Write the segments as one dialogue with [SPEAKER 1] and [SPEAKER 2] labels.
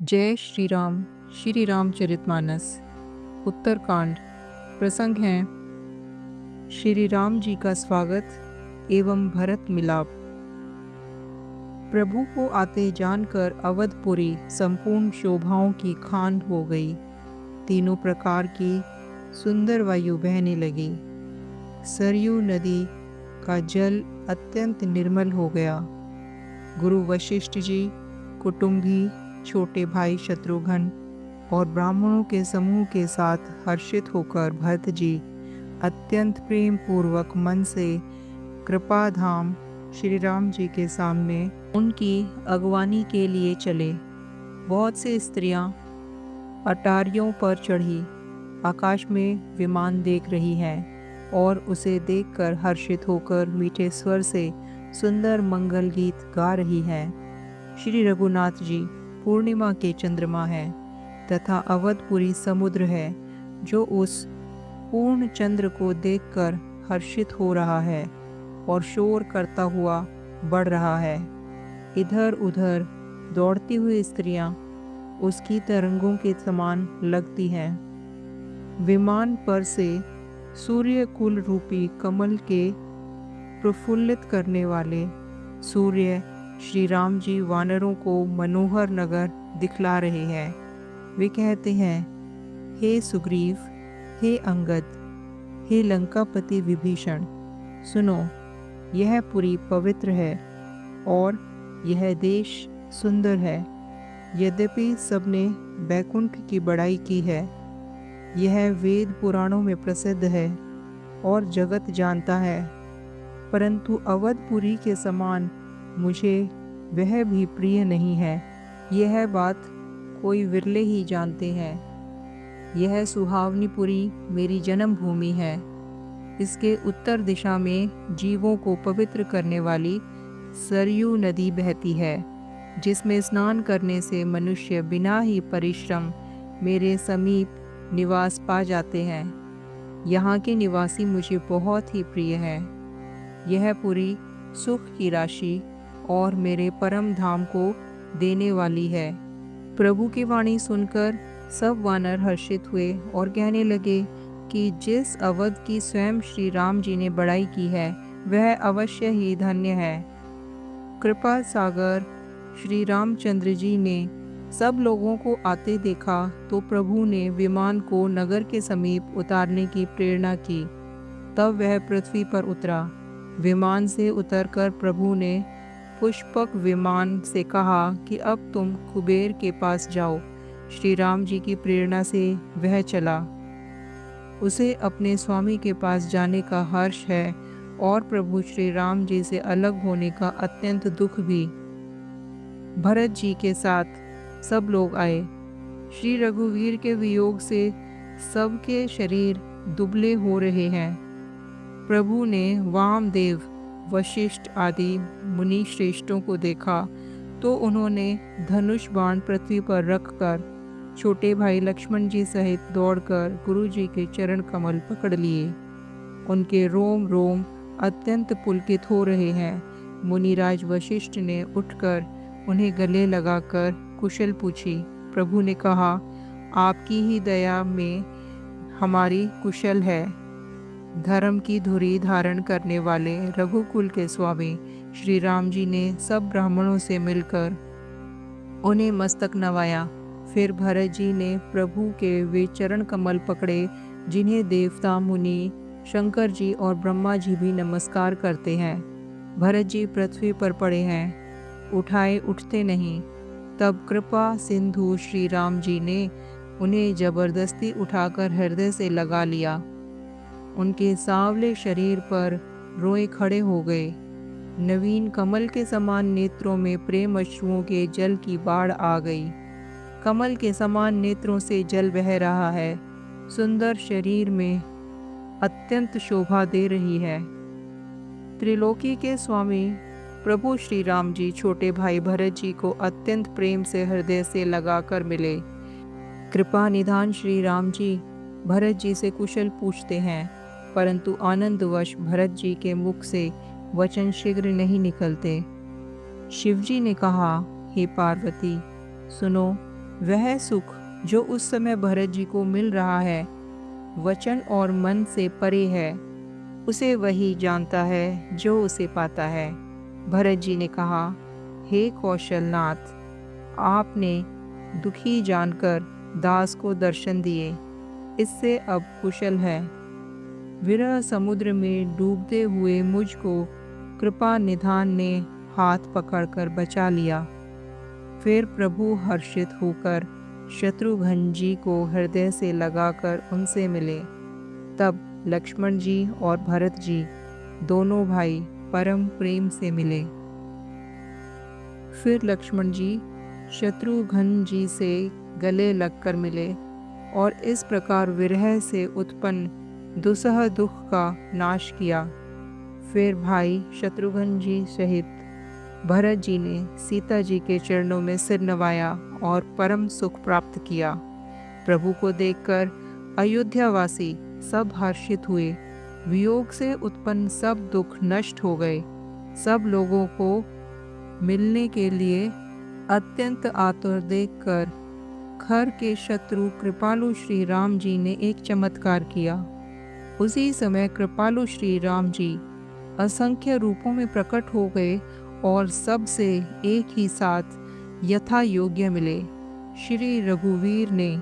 [SPEAKER 1] जय श्री रामचरितमानस। उत्तरकांड। प्रसंग है श्री राम जी का स्वागत एवं भरत मिलाप। प्रभु को आते जानकर अवधपुरी संपूर्ण शोभाओं की खान हो गई। तीनों प्रकार की सुंदर वायु बहने लगी। सरयू नदी का जल अत्यंत निर्मल हो गया। गुरु वशिष्ठ जी, कुटुंबी, छोटे भाई शत्रुघ्न और ब्राह्मणों के समूह के साथ हर्षित होकर भरत जी अत्यंत प्रेम पूर्वक मन से कृपा धाम श्री राम जी के सामने उनकी अगवानी के लिए चले। बहुत सी स्त्रियां अटारियों पर चढ़ी आकाश में विमान देख रही हैं और उसे देखकर हर्षित होकर मीठे स्वर से सुंदर मंगल गीत गा रही हैं। श्री रघुनाथ जी पूर्णिमा के चंद्रमा है तथा अवधपुरी समुद्र है, जो उस पूर्ण चंद्र को देखकर हर्षित हो रहा है और शोर करता हुआ बढ़ रहा है। इधर उधर दौड़ती हुई स्त्रियां उसकी तरंगों के समान लगती हैं। विमान पर से सूर्य कुल रूपी कमल के प्रफुल्लित करने वाले सूर्य श्री राम जी वानरों को मनोहर नगर दिखला रहे हैं। वे कहते हैं, हे सुग्रीव, हे अंगद, हे लंकापति विभीषण, सुनो, यह पुरी पवित्र है और यह देश सुंदर है। यद्यपि सबने बैकुंठ की बड़ाई की है, यह वेद पुराणों में प्रसिद्ध है और जगत जानता है, परंतु अवधपुरी के समान मुझे वह भी प्रिय नहीं है। यह बात कोई विरले ही जानते हैं। यह सुहावनीपुरी मेरी जन्मभूमि है। इसके उत्तर दिशा में जीवों को पवित्र करने वाली सरयू नदी बहती है, जिसमें स्नान करने से मनुष्य बिना ही परिश्रम मेरे समीप निवास पा जाते हैं। यहाँ के निवासी मुझे बहुत ही प्रिय है। यह पुरी सुख की राशि और मेरे परम धाम को देने वाली है। प्रभु की वाणी सुनकर सब वानर हर्षित हुए और कहने लगे कि जिस अवध की स्वयं श्री राम जी ने बड़ाई की है, वह अवश्य ही धन्य है। कृपा सागर श्री रामचंद्र जी ने सब लोगों को आते देखा तो प्रभु ने विमान को नगर के समीप उतारने की प्रेरणा की। तब वह पृथ्वी पर उतरा। विमान से उतरकर प्रभु ने पुष्पक विमान से कहा कि अब तुम कुबेर के पास जाओ। श्री राम जी की प्रेरणा से वह चला। उसे अपने स्वामी के पास जाने का हर्ष है और प्रभु श्री राम जी से अलग होने का अत्यंत दुख भी। भरत जी के साथ सब लोग आए। श्री रघुवीर के वियोग से सबके शरीर दुबले हो रहे हैं। प्रभु ने वामदेव, वशिष्ठ आदि मुनि श्रेष्ठों को देखा तो उन्होंने धनुष बाण पृथ्वी पर रखकर छोटे भाई लक्ष्मण जी सहित दौड़कर गुरु जी के चरण कमल पकड़ लिए। उनके रोम रोम अत्यंत पुलकित हो रहे हैं। मुनिराज वशिष्ठ ने उठकर उन्हें गले लगाकर कुशल पूछी। प्रभु ने कहा, आपकी ही दया में हमारी कुशल है। धर्म की धुरी धारण करने वाले रघुकुल के स्वामी श्री राम जी ने सब ब्राह्मणों से मिलकर उन्हें मस्तक नवाया। फिर भरत जी ने प्रभु के वे चरण कमल पकड़े जिन्हें देवता, मुनि, शंकर जी और ब्रह्मा जी भी नमस्कार करते हैं। भरत जी पृथ्वी पर पड़े हैं, उठाए उठते नहीं। तब कृपा सिंधु श्री राम जी ने उन्हें जबरदस्ती उठाकर हृदय से लगा लिया। उनके सांवले शरीर पर रोए खड़े हो गए। नवीन कमल के समान नेत्रों में प्रेम अश्रुओं के जल की बाढ़ आ गई। कमल के समान नेत्रों से जल बह रहा है। सुंदर शरीर में अत्यंत शोभा दे रही है। त्रिलोकी के स्वामी प्रभु श्री राम जी छोटे भाई भरत जी को अत्यंत प्रेम से हृदय से लगाकर मिले। कृपा निधान श्री राम जी भरत जी से कुशल पूछते हैं, परंतु आनंदवश भरत जी के मुख से वचन शीघ्र नहीं निकलते। शिवजी ने कहा, हे पार्वती, सुनो, वह सुख जो उस समय भरत जी को मिल रहा है वचन और मन से परे है, उसे वही जानता है जो उसे पाता है। भरत जी ने कहा, हे कौशलनाथ, आपने दुखी जानकर दास को दर्शन दिए, इससे अब कुशल है। विरह समुद्र में डूबते हुए मुझको कृपा निधान ने हाथ पकड़कर बचा लिया। फिर प्रभु हर्षित होकर शत्रुघ्न जी को हृदय से लगाकर उनसे मिले। तब लक्ष्मण जी और भरत जी दोनों भाई परम प्रेम से मिले। फिर लक्ष्मण जी शत्रुघ्न जी से गले लगकर मिले और इस प्रकार विरह से उत्पन्न दुसह दुख का नाश किया। फिर भाई शत्रुघ्न जी सहित भरत जी ने सीता जी के चरणों में सिर नवाया और परम सुख प्राप्त किया। प्रभु को देखकर अयोध्यावासी सब हर्षित हुए। वियोग से उत्पन्न सब दुख नष्ट हो गए। सब लोगों को मिलने के लिए अत्यंत आतुर देखकर खर के शत्रु कृपालु श्री राम जी ने एक चमत्कार किया। उसी समय कृपालु श्री राम जी असंख्य रूपों में प्रकट हो गए और सबसे एक ही साथ यथा योग्य मिले। श्री रघुवीर ने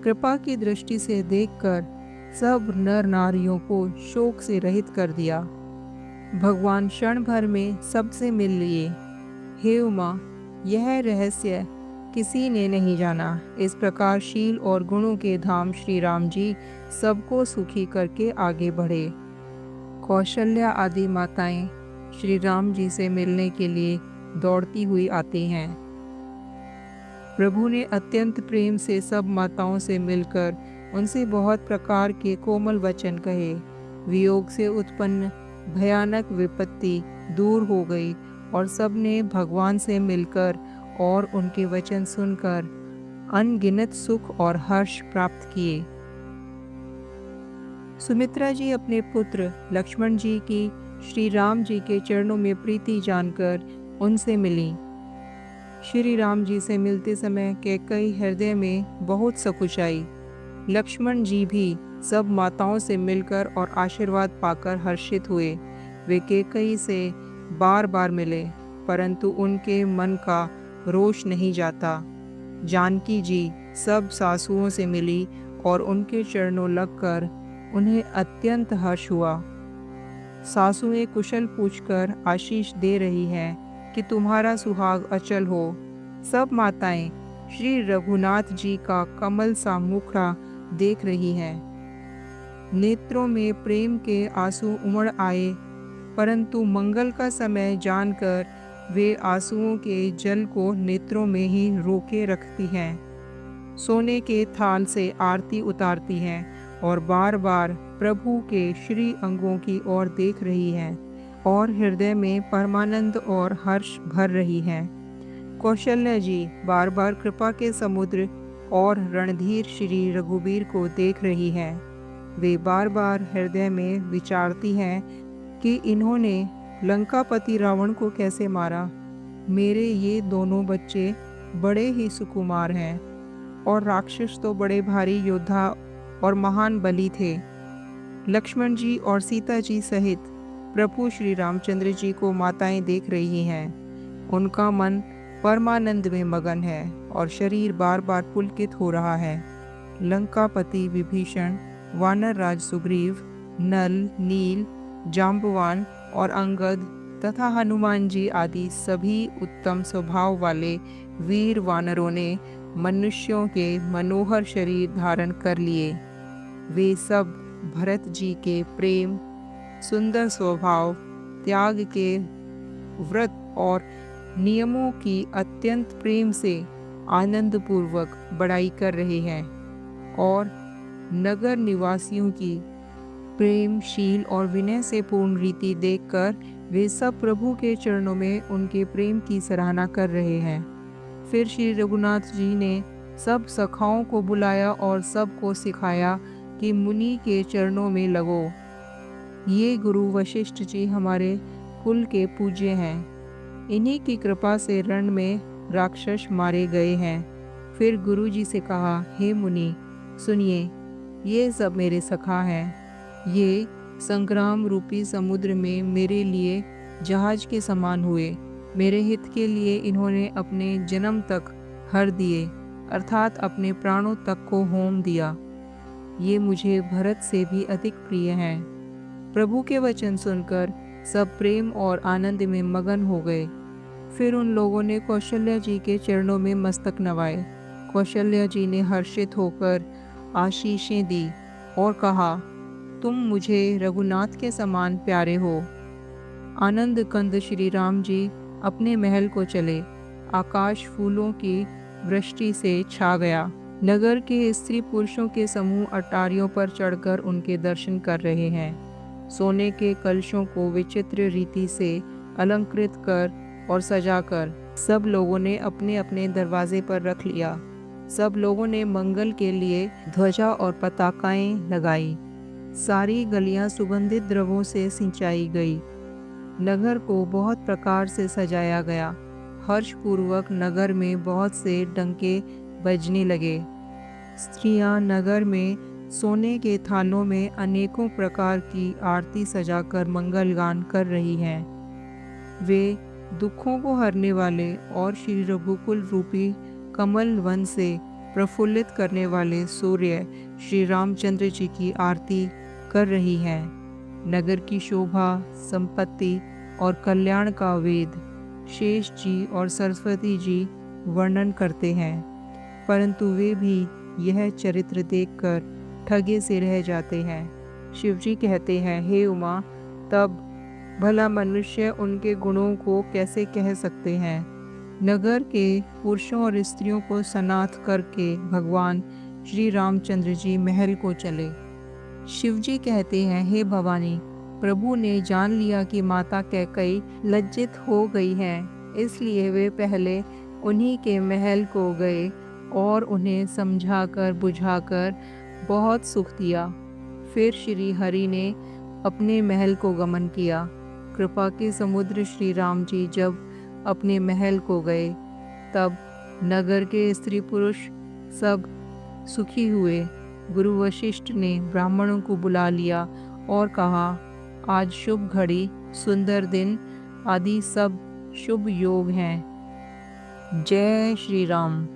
[SPEAKER 1] कृपा की दृष्टि से देखकर सब नर नारियों को शोक से रहित कर दिया। भगवान क्षण भर में सबसे मिल लिए। हे उमा, यह रहस्य किसी ने नहीं जाना। इस प्रकार शील और गुणों के धाम श्री राम जी सबको सुखी करके आगे बढ़े। कौशल्या आदि माताएं श्री राम जी से मिलने के लिए दौड़ती हुई आती हैं। प्रभु ने अत्यंत प्रेम से सब माताओं से मिलकर उनसे बहुत प्रकार के कोमल वचन कहे। वियोग से उत्पन्न भयानक विपत्ति दूर हो गई और सबने भगवान से मिलकर और उनके वचन सुनकर अनगिनत सुख और हर्ष प्राप्त किए। सुमित्रा जी अपने पुत्र लक्ष्मण जी की श्री राम जी के चरणों में प्रीति जानकर उनसे मिली। श्री राम जी से मिलते समय कैकेयी हृदय में बहुत सकुचाई। लक्ष्मण जी भी सब माताओं से मिलकर और आशीर्वाद पाकर हर्षित हुए। वे कैकेयी से बार बार मिले, परंतु उनके मन का रोष नहीं जाता। जानकी जी सब सासुओं से मिली और उनके चरणों लगकर उन्हें अत्यंत हर्ष हुआ। सासुएं कुशल पूछकर आशीष दे रही हैं कि तुम्हारा सुहाग अचल हो। सब माताएं श्री रघुनाथ जी का कमल सा मुखड़ा देख रही हैं। नेत्रों में प्रेम के आंसू उमड़ आए, परंतु मंगल का समय जानकर वे आंसुओं के जल को नेत्रों में ही रोके रखती हैं। सोने के थाल से आरती उतारती हैं और बार बार प्रभु के श्री अंगों की ओर देख रही हैं और हृदय में परमानंद और हर्ष भर रही हैं। कौशल्या जी बार बार कृपा के समुद्र और रणधीर श्री रघुवीर को देख रही हैं। वे बार बार हृदय में विचारती हैं कि इन्होंने लंकापति रावण को कैसे मारा। मेरे ये दोनों बच्चे बड़े ही सुकुमार हैं और राक्षस तो बड़े भारी योद्धा और महान बली थे। लक्ष्मण जी और सीता जी सहित प्रभु श्री रामचंद्र जी को माताएं देख रही हैं। उनका मन परमानंद में मगन है और शरीर बार बार पुलकित हो रहा है। लंकापति विभीषण, वानर राज सुग्रीव, नल, नील, जाम्बवान और अंगद तथा हनुमान जी आदि सभी उत्तम स्वभाव वाले वीर वानरों ने मनुष्यों के मनोहर शरीर धारण कर लिए। वे सब भरत जी के प्रेम, सुंदर स्वभाव, त्याग के व्रत और नियमों की अत्यंत प्रेम से आनंद पूर्वक बड़ाई कर रहे हैं और नगर निवासियों की प्रेमशील और विनय से पूर्ण रीति देखकर वे सब प्रभु के चरणों में उनके प्रेम की सराहना कर रहे हैं। फिर श्री रघुनाथ जी ने सब सखाओं को बुलाया और सबको सिखाया कि मुनि के चरणों में लगो। ये गुरु वशिष्ठ जी हमारे कुल के पूज्य हैं। इन्हीं की कृपा से रण में राक्षस मारे गए हैं। फिर गुरु जी से कहा, हे मुनि सुनिए, ये सब मेरे सखा हैं। ये संग्राम रूपी समुद्र में मेरे लिए जहाज के समान हुए। मेरे हित के लिए इन्होंने अपने जन्म तक हर दिए, अर्थात अपने प्राणों तक को होम दिया। ये मुझे भरत से भी अधिक प्रिय हैं। प्रभु के वचन सुनकर सब प्रेम और आनंद में मगन हो गए। फिर उन लोगों ने कौशल्या जी के चरणों में मस्तक नवाए। कौशल्या जी ने हर्षित होकर आशीषें दी और कहा, तुम मुझे रघुनाथ के समान प्यारे हो। आनंद कंद श्री राम जी अपने महल को चले। आकाश फूलों की वृष्टि से छा गया। नगर के स्त्री पुरुषों के समूह अटारियों पर चढ़कर उनके दर्शन कर रहे हैं। सोने के कलशों को विचित्र रीति से अलंकृत कर और सजाकर सब लोगों ने अपने अपने दरवाजे पर रख लिया। सब लोगों ने मंगल के लिए ध्वजा और पताकाएं लगाई। सारी गलियां सुगंधित द्रव्यों से सिंचाई गई। नगर को बहुत प्रकार से सजाया गया। हर्षपूर्वक नगर में बहुत से डंके बजने लगे। स्त्रियां नगर में सोने के थालों में अनेकों प्रकार की आरती सजाकर मंगल गान कर रही हैं। वे दुखों को हरने वाले और श्री रघुकुल रूपी कमल वन से प्रफुल्लित करने वाले सूर्य श्री रामचंद्र जी की आरती कर रही हैं। नगर की शोभा, संपत्ति और कल्याण का वेद शेष जी और सरस्वती जी वर्णन करते हैं, परंतु वे भी यह चरित्र देखकर ठगे से रह जाते हैं। शिवजी कहते हैं, हे उमा, तब भला मनुष्य उनके गुणों को कैसे कह सकते हैं। नगर के पुरुषों और स्त्रियों को सनाथ करके भगवान श्री रामचंद्र जी महल को चले। शिवजी कहते हैं, हे भवानी, प्रभु ने जान लिया कि माता कैकेयी लज्जित हो गई हैं, इसलिए वे पहले उन्हीं के महल को गए और उन्हें समझाकर बुझाकर बहुत सुख दिया। फिर श्री हरि ने अपने महल को गमन किया। कृपा के समुद्र श्री राम जी जब अपने महल को गए, तब नगर के स्त्री पुरुष सब सुखी हुए। गुरु वशिष्ठ ने ब्राह्मणों को बुला लिया और कहा, आज शुभ घड़ी, सुंदर दिन आदि सब शुभ योग हैं। जय श्री राम।